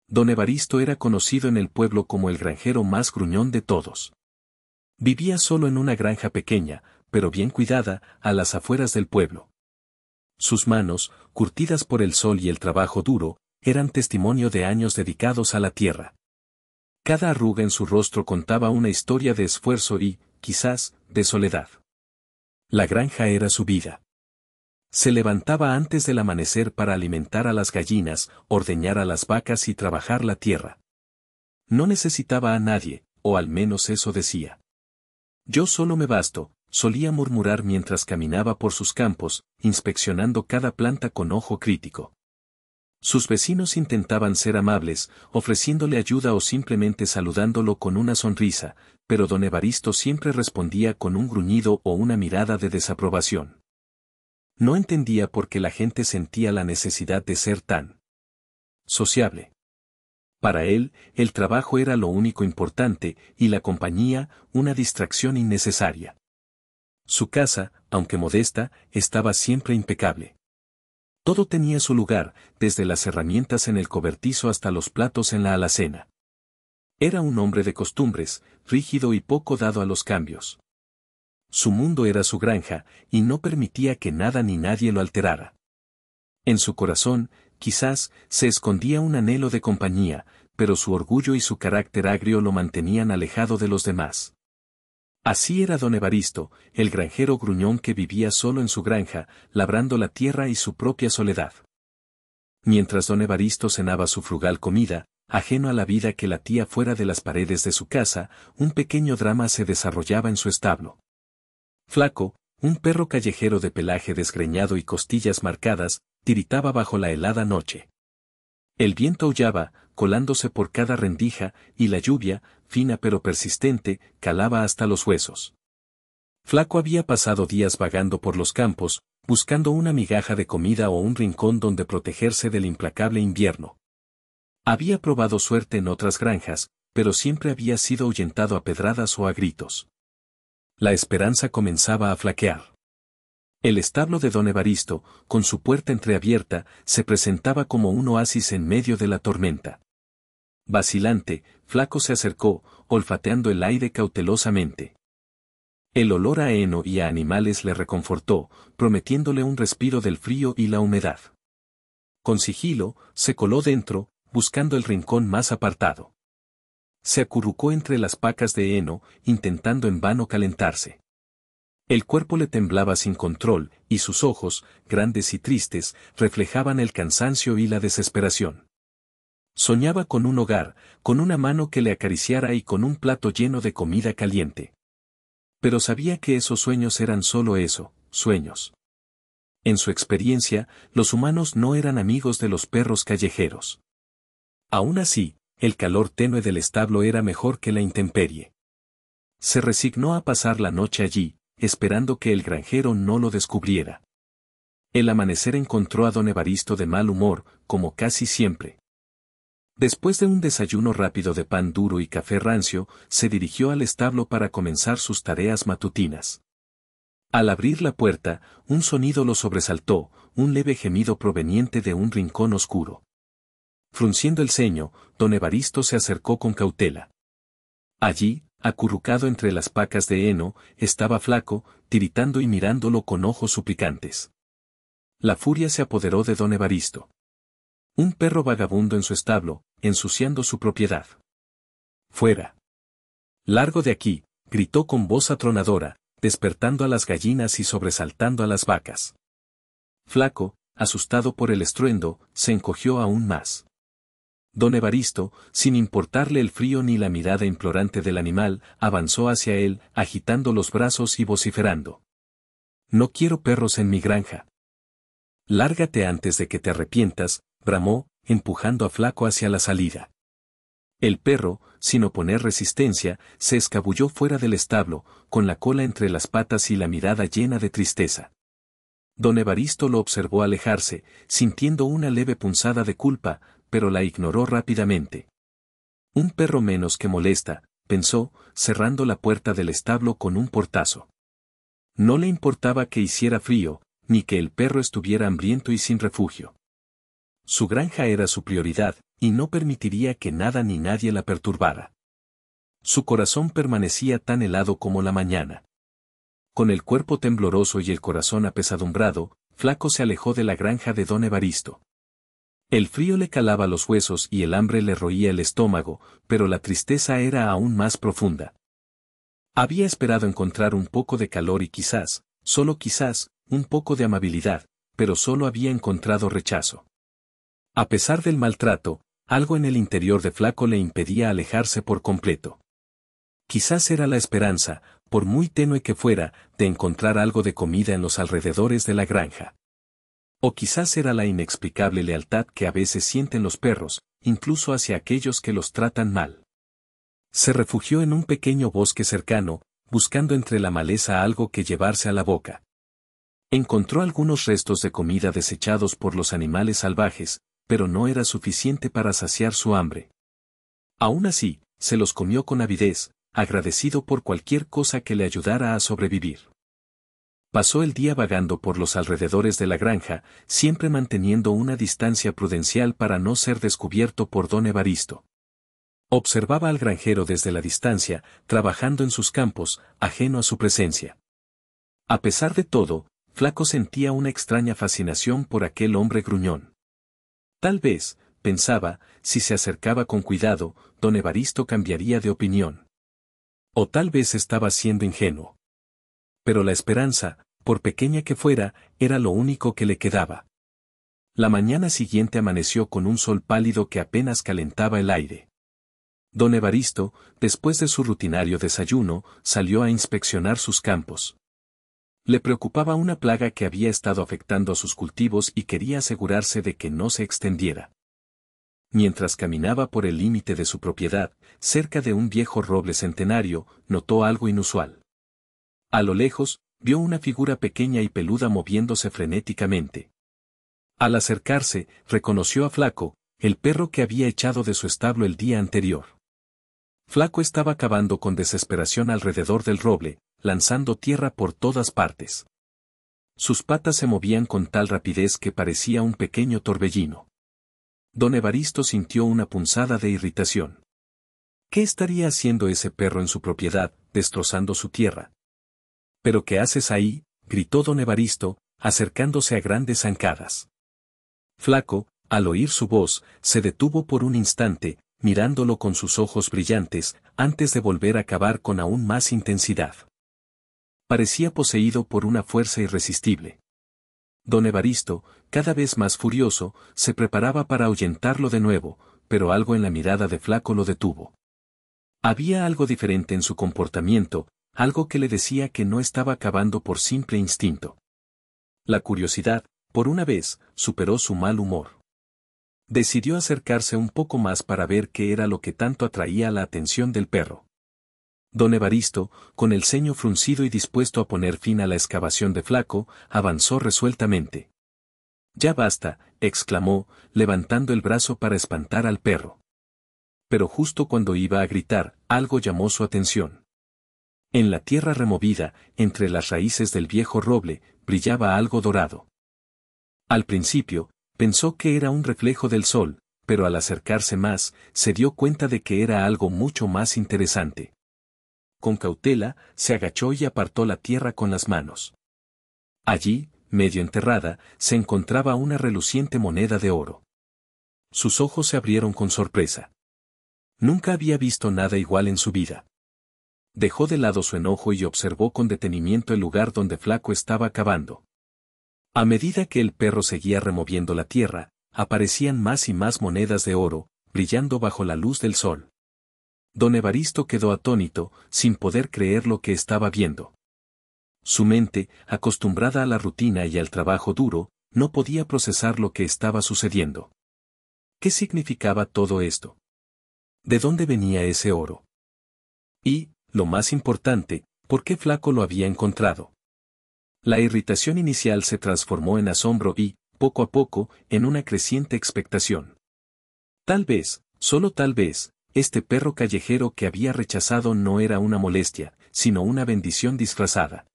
Don Evaristo era conocido en el pueblo como el granjero más gruñón de todos. Vivía solo en una granja pequeña, pero bien cuidada, a las afueras del pueblo. Sus manos, curtidas por el sol y el trabajo duro, eran testimonio de años dedicados a la tierra. Cada arruga en su rostro contaba una historia de esfuerzo y, quizás, de soledad. La granja era su vida. Se levantaba antes del amanecer para alimentar a las gallinas, ordeñar a las vacas y trabajar la tierra. No necesitaba a nadie, o al menos eso decía. Yo solo me basto, solía murmurar mientras caminaba por sus campos, inspeccionando cada planta con ojo crítico. Sus vecinos intentaban ser amables, ofreciéndole ayuda o simplemente saludándolo con una sonrisa, pero don Evaristo siempre respondía con un gruñido o una mirada de desaprobación. No entendía por qué la gente sentía la necesidad de ser tan sociable. Para él, el trabajo era lo único importante, y la compañía, una distracción innecesaria. Su casa, aunque modesta, estaba siempre impecable. Todo tenía su lugar, desde las herramientas en el cobertizo hasta los platos en la alacena. Era un hombre de costumbres, rígido y poco dado a los cambios. Su mundo era su granja, y no permitía que nada ni nadie lo alterara. En su corazón, quizás, se escondía un anhelo de compañía, pero su orgullo y su carácter agrio lo mantenían alejado de los demás. Así era don Evaristo, el granjero gruñón que vivía solo en su granja, labrando la tierra y su propia soledad. Mientras don Evaristo cenaba su frugal comida, ajeno a la vida que latía fuera de las paredes de su casa, un pequeño drama se desarrollaba en su establo. Flaco, un perro callejero de pelaje desgreñado y costillas marcadas, tiritaba bajo la helada noche. El viento aullaba, colándose por cada rendija, y la lluvia, fina pero persistente, calaba hasta los huesos. Flaco había pasado días vagando por los campos, buscando una migaja de comida o un rincón donde protegerse del implacable invierno. Había probado suerte en otras granjas, pero siempre había sido ahuyentado a pedradas o a gritos. La esperanza comenzaba a flaquear. El establo de don Evaristo, con su puerta entreabierta, se presentaba como un oasis en medio de la tormenta. Vacilante, Flaco se acercó, olfateando el aire cautelosamente. El olor a heno y a animales le reconfortó, prometiéndole un respiro del frío y la humedad. Con sigilo, se coló dentro, buscando el rincón más apartado. Se acurrucó entre las pacas de heno, intentando en vano calentarse. El cuerpo le temblaba sin control, y sus ojos, grandes y tristes, reflejaban el cansancio y la desesperación. Soñaba con un hogar, con una mano que le acariciara y con un plato lleno de comida caliente. Pero sabía que esos sueños eran solo eso, sueños. En su experiencia, los humanos no eran amigos de los perros callejeros. Aún así, el calor tenue del establo era mejor que la intemperie. Se resignó a pasar la noche allí, esperando que el granjero no lo descubriera. El amanecer encontró a don Evaristo de mal humor, como casi siempre. Después de un desayuno rápido de pan duro y café rancio, se dirigió al establo para comenzar sus tareas matutinas. Al abrir la puerta, un sonido lo sobresaltó, un leve gemido proveniente de un rincón oscuro. Frunciendo el ceño, don Evaristo se acercó con cautela. Allí, acurrucado entre las pacas de heno, estaba Flaco, tiritando y mirándolo con ojos suplicantes. La furia se apoderó de don Evaristo. Un perro vagabundo en su establo, ensuciando su propiedad. ¡Fuera! ¡Largo de aquí!, gritó con voz atronadora, despertando a las gallinas y sobresaltando a las vacas. Flaco, asustado por el estruendo, se encogió aún más. Don Evaristo, sin importarle el frío ni la mirada implorante del animal, avanzó hacia él, agitando los brazos y vociferando. «No quiero perros en mi granja». «Lárgate antes de que te arrepientas», bramó, empujando a Flaco hacia la salida. El perro, sin oponer resistencia, se escabulló fuera del establo, con la cola entre las patas y la mirada llena de tristeza. Don Evaristo lo observó alejarse, sintiendo una leve punzada de culpa, pero la ignoró rápidamente. Un perro menos que molesta, pensó, cerrando la puerta del establo con un portazo. No le importaba que hiciera frío, ni que el perro estuviera hambriento y sin refugio. Su granja era su prioridad, y no permitiría que nada ni nadie la perturbara. Su corazón permanecía tan helado como la mañana. Con el cuerpo tembloroso y el corazón apesadumbrado, Flaco se alejó de la granja de don Evaristo. El frío le calaba los huesos y el hambre le roía el estómago, pero la tristeza era aún más profunda. Había esperado encontrar un poco de calor y quizás, solo quizás, un poco de amabilidad, pero solo había encontrado rechazo. A pesar del maltrato, algo en el interior de Flaco le impedía alejarse por completo. Quizás era la esperanza, por muy tenue que fuera, de encontrar algo de comida en los alrededores de la granja. O quizás era la inexplicable lealtad que a veces sienten los perros, incluso hacia aquellos que los tratan mal. Se refugió en un pequeño bosque cercano, buscando entre la maleza algo que llevarse a la boca. Encontró algunos restos de comida desechados por los animales salvajes, pero no era suficiente para saciar su hambre. Aún así, se los comió con avidez, agradecido por cualquier cosa que le ayudara a sobrevivir. Pasó el día vagando por los alrededores de la granja, siempre manteniendo una distancia prudencial para no ser descubierto por don Evaristo. Observaba al granjero desde la distancia, trabajando en sus campos, ajeno a su presencia. A pesar de todo, Flaco sentía una extraña fascinación por aquel hombre gruñón. Tal vez, pensaba, si se acercaba con cuidado, don Evaristo cambiaría de opinión. O tal vez estaba siendo ingenuo. Pero la esperanza, por pequeña que fuera, era lo único que le quedaba. La mañana siguiente amaneció con un sol pálido que apenas calentaba el aire. Don Evaristo, después de su rutinario desayuno, salió a inspeccionar sus campos. Le preocupaba una plaga que había estado afectando a sus cultivos y quería asegurarse de que no se extendiera. Mientras caminaba por el límite de su propiedad, cerca de un viejo roble centenario, notó algo inusual. A lo lejos, vio una figura pequeña y peluda moviéndose frenéticamente. Al acercarse, reconoció a Flaco, el perro que había echado de su establo el día anterior. Flaco estaba cavando con desesperación alrededor del roble, lanzando tierra por todas partes. Sus patas se movían con tal rapidez que parecía un pequeño torbellino. Don Evaristo sintió una punzada de irritación. ¿Qué estaría haciendo ese perro en su propiedad, destrozando su tierra? ¿Pero qué haces ahí?, gritó don Evaristo, acercándose a grandes zancadas. Flaco, al oír su voz, se detuvo por un instante, mirándolo con sus ojos brillantes, antes de volver a cavar con aún más intensidad. Parecía poseído por una fuerza irresistible. Don Evaristo, cada vez más furioso, se preparaba para ahuyentarlo de nuevo, pero algo en la mirada de Flaco lo detuvo. Había algo diferente en su comportamiento, algo que le decía que no estaba cavando por simple instinto. La curiosidad, por una vez, superó su mal humor. Decidió acercarse un poco más para ver qué era lo que tanto atraía la atención del perro. Don Evaristo, con el ceño fruncido y dispuesto a poner fin a la excavación de Flaco, avanzó resueltamente. «Ya basta», exclamó, levantando el brazo para espantar al perro. Pero justo cuando iba a gritar, algo llamó su atención. En la tierra removida, entre las raíces del viejo roble, brillaba algo dorado. Al principio, pensó que era un reflejo del sol, pero al acercarse más, se dio cuenta de que era algo mucho más interesante. Con cautela, se agachó y apartó la tierra con las manos. Allí, medio enterrada, se encontraba una reluciente moneda de oro. Sus ojos se abrieron con sorpresa. Nunca había visto nada igual en su vida. Dejó de lado su enojo y observó con detenimiento el lugar donde Flaco estaba cavando. A medida que el perro seguía removiendo la tierra, aparecían más y más monedas de oro, brillando bajo la luz del sol. Don Evaristo quedó atónito, sin poder creer lo que estaba viendo. Su mente, acostumbrada a la rutina y al trabajo duro, no podía procesar lo que estaba sucediendo. ¿Qué significaba todo esto? ¿De dónde venía ese oro? Y, lo más importante, ¿por qué Flaco lo había encontrado? La irritación inicial se transformó en asombro y, poco a poco, en una creciente expectación. Tal vez, solo tal vez, este perro callejero que había rechazado no era una molestia, sino una bendición disfrazada.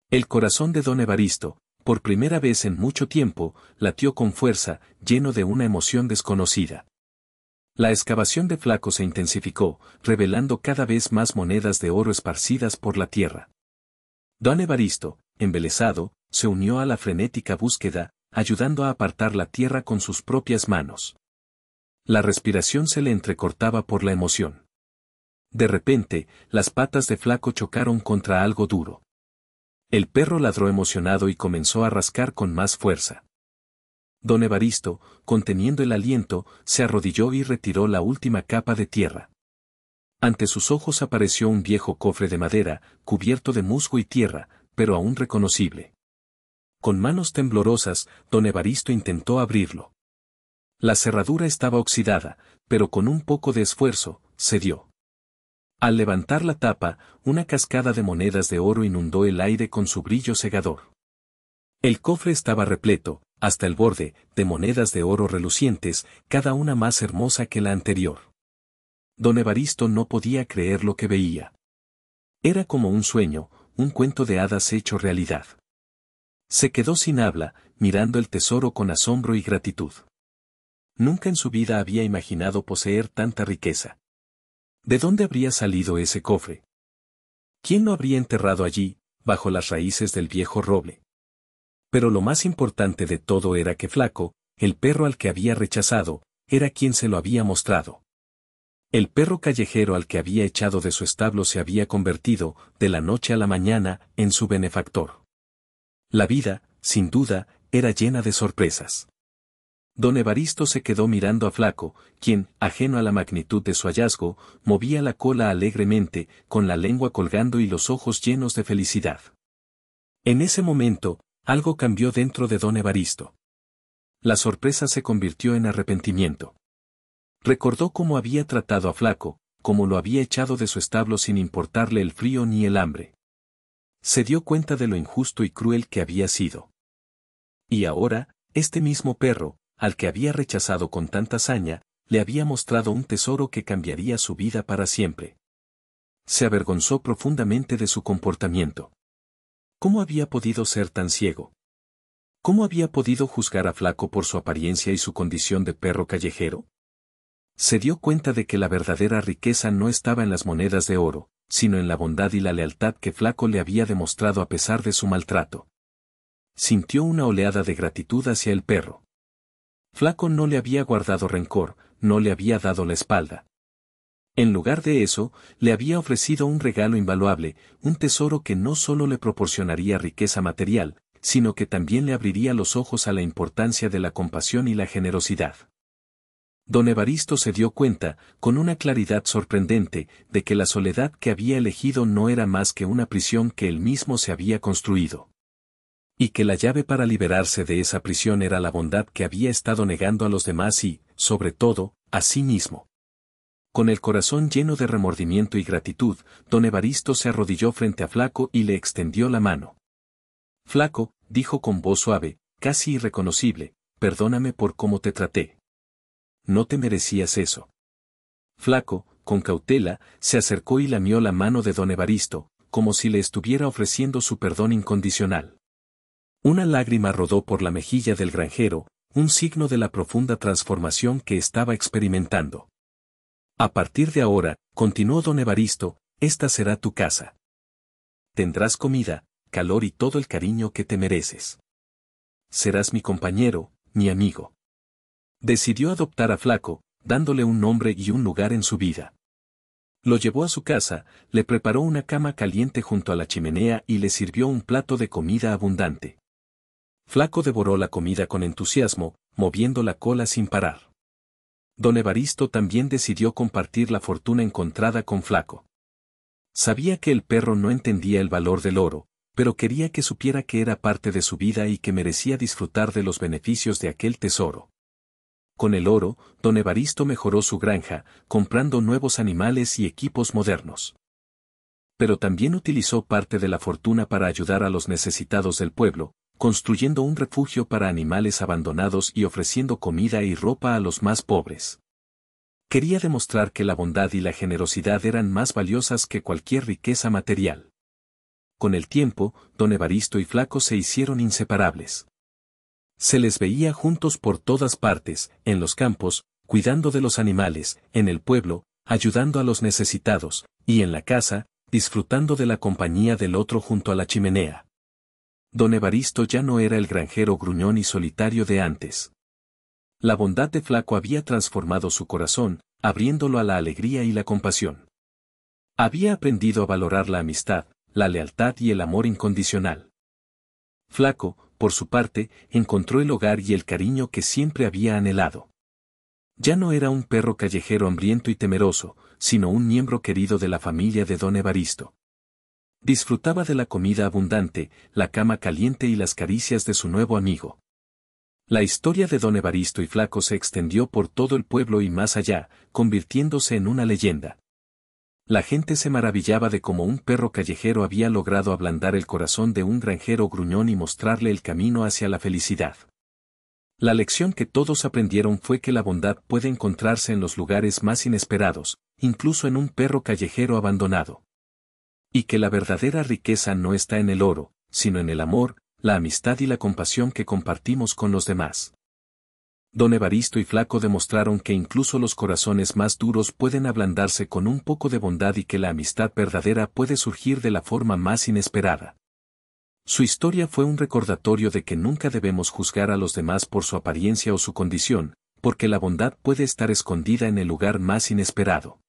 El corazón de don Evaristo, Por primera vez en mucho tiempo, latió con fuerza, lleno de una emoción desconocida. La excavación de Flaco se intensificó, revelando cada vez más monedas de oro esparcidas por la tierra. Don Evaristo, embelesado, se unió a la frenética búsqueda, ayudando a apartar la tierra con sus propias manos. La respiración se le entrecortaba por la emoción. De repente, las patas de Flaco chocaron contra algo duro. El perro ladró emocionado y comenzó a rascar con más fuerza. Don Evaristo, conteniendo el aliento, se arrodilló y retiró la última capa de tierra. Ante sus ojos apareció un viejo cofre de madera, cubierto de musgo y tierra, pero aún reconocible. Con manos temblorosas, don Evaristo intentó abrirlo. La cerradura estaba oxidada, pero con un poco de esfuerzo, cedió. Al levantar la tapa, una cascada de monedas de oro inundó el aire con su brillo cegador. El cofre estaba repleto, hasta el borde, de monedas de oro relucientes, cada una más hermosa que la anterior. Don Evaristo no podía creer lo que veía. Era como un sueño, un cuento de hadas hecho realidad. Se quedó sin habla, mirando el tesoro con asombro y gratitud. Nunca en su vida había imaginado poseer tanta riqueza. ¿De dónde habría salido ese cofre? ¿Quién lo habría enterrado allí, bajo las raíces del viejo roble? Pero lo más importante de todo era que Flaco, el perro al que había rechazado, era quien se lo había mostrado. El perro callejero al que había echado de su establo se había convertido, de la noche a la mañana, en su benefactor. La vida, sin duda, era llena de sorpresas. Don Evaristo se quedó mirando a Flaco, quien, ajeno a la magnitud de su hallazgo, movía la cola alegremente, con la lengua colgando y los ojos llenos de felicidad. En ese momento, algo cambió dentro de don Evaristo. La sorpresa se convirtió en arrepentimiento. Recordó cómo había tratado a Flaco, cómo lo había echado de su establo sin importarle el frío ni el hambre. Se dio cuenta de lo injusto y cruel que había sido. Y ahora, este mismo perro, al que había rechazado con tanta saña, le había mostrado un tesoro que cambiaría su vida para siempre. Se avergonzó profundamente de su comportamiento. ¿Cómo había podido ser tan ciego? ¿Cómo había podido juzgar a Flaco por su apariencia y su condición de perro callejero? Se dio cuenta de que la verdadera riqueza no estaba en las monedas de oro, sino en la bondad y la lealtad que Flaco le había demostrado a pesar de su maltrato. Sintió una oleada de gratitud hacia el perro. Flaco no le había guardado rencor, no le había dado la espalda. En lugar de eso, le había ofrecido un regalo invaluable, un tesoro que no solo le proporcionaría riqueza material, sino que también le abriría los ojos a la importancia de la compasión y la generosidad. Don Evaristo se dio cuenta, con una claridad sorprendente, de que la soledad que había elegido no era más que una prisión que él mismo se había construido. Y que la llave para liberarse de esa prisión era la bondad que había estado negando a los demás y, sobre todo, a sí mismo. Con el corazón lleno de remordimiento y gratitud, don Evaristo se arrodilló frente a Flaco y le extendió la mano. Flaco, dijo con voz suave, casi irreconocible, perdóname por cómo te traté. No te merecías eso. Flaco, con cautela, se acercó y lamió la mano de don Evaristo, como si le estuviera ofreciendo su perdón incondicional. Una lágrima rodó por la mejilla del granjero, un signo de la profunda transformación que estaba experimentando. A partir de ahora, continuó don Evaristo, esta será tu casa. Tendrás comida, calor y todo el cariño que te mereces. Serás mi compañero, mi amigo. Decidió adoptar a Flaco, dándole un nombre y un lugar en su vida. Lo llevó a su casa, le preparó una cama caliente junto a la chimenea y le sirvió un plato de comida abundante. Flaco devoró la comida con entusiasmo, moviendo la cola sin parar. Don Evaristo también decidió compartir la fortuna encontrada con Flaco. Sabía que el perro no entendía el valor del oro, pero quería que supiera que era parte de su vida y que merecía disfrutar de los beneficios de aquel tesoro. Con el oro, don Evaristo mejoró su granja, comprando nuevos animales y equipos modernos. Pero también utilizó parte de la fortuna para ayudar a los necesitados del pueblo, construyendo un refugio para animales abandonados y ofreciendo comida y ropa a los más pobres. Quería demostrar que la bondad y la generosidad eran más valiosas que cualquier riqueza material. con el tiempo, don Evaristo y Flaco se hicieron inseparables. Se les veía juntos por todas partes, en los campos, cuidando de los animales, en el pueblo, ayudando a los necesitados, y en la casa, disfrutando de la compañía del otro junto a la chimenea. Don Evaristo ya no era el granjero gruñón y solitario de antes. La bondad de Flaco había transformado su corazón, abriéndolo a la alegría y la compasión. Había aprendido a valorar la amistad, la lealtad y el amor incondicional. Flaco, por su parte, encontró el hogar y el cariño que siempre había anhelado. Ya no era un perro callejero hambriento y temeroso, sino un miembro querido de la familia de don Evaristo. Disfrutaba de la comida abundante, la cama caliente y las caricias de su nuevo amigo. La historia de don Evaristo y Flaco se extendió por todo el pueblo y más allá, convirtiéndose en una leyenda. La gente se maravillaba de cómo un perro callejero había logrado ablandar el corazón de un granjero gruñón y mostrarle el camino hacia la felicidad. La lección que todos aprendieron fue que la bondad puede encontrarse en los lugares más inesperados, incluso en un perro callejero abandonado. Y que la verdadera riqueza no está en el oro, sino en el amor, la amistad y la compasión que compartimos con los demás. Don Evaristo y Flaco demostraron que incluso los corazones más duros pueden ablandarse con un poco de bondad y que la amistad verdadera puede surgir de la forma más inesperada. Su historia fue un recordatorio de que nunca debemos juzgar a los demás por su apariencia o su condición, porque la bondad puede estar escondida en el lugar más inesperado.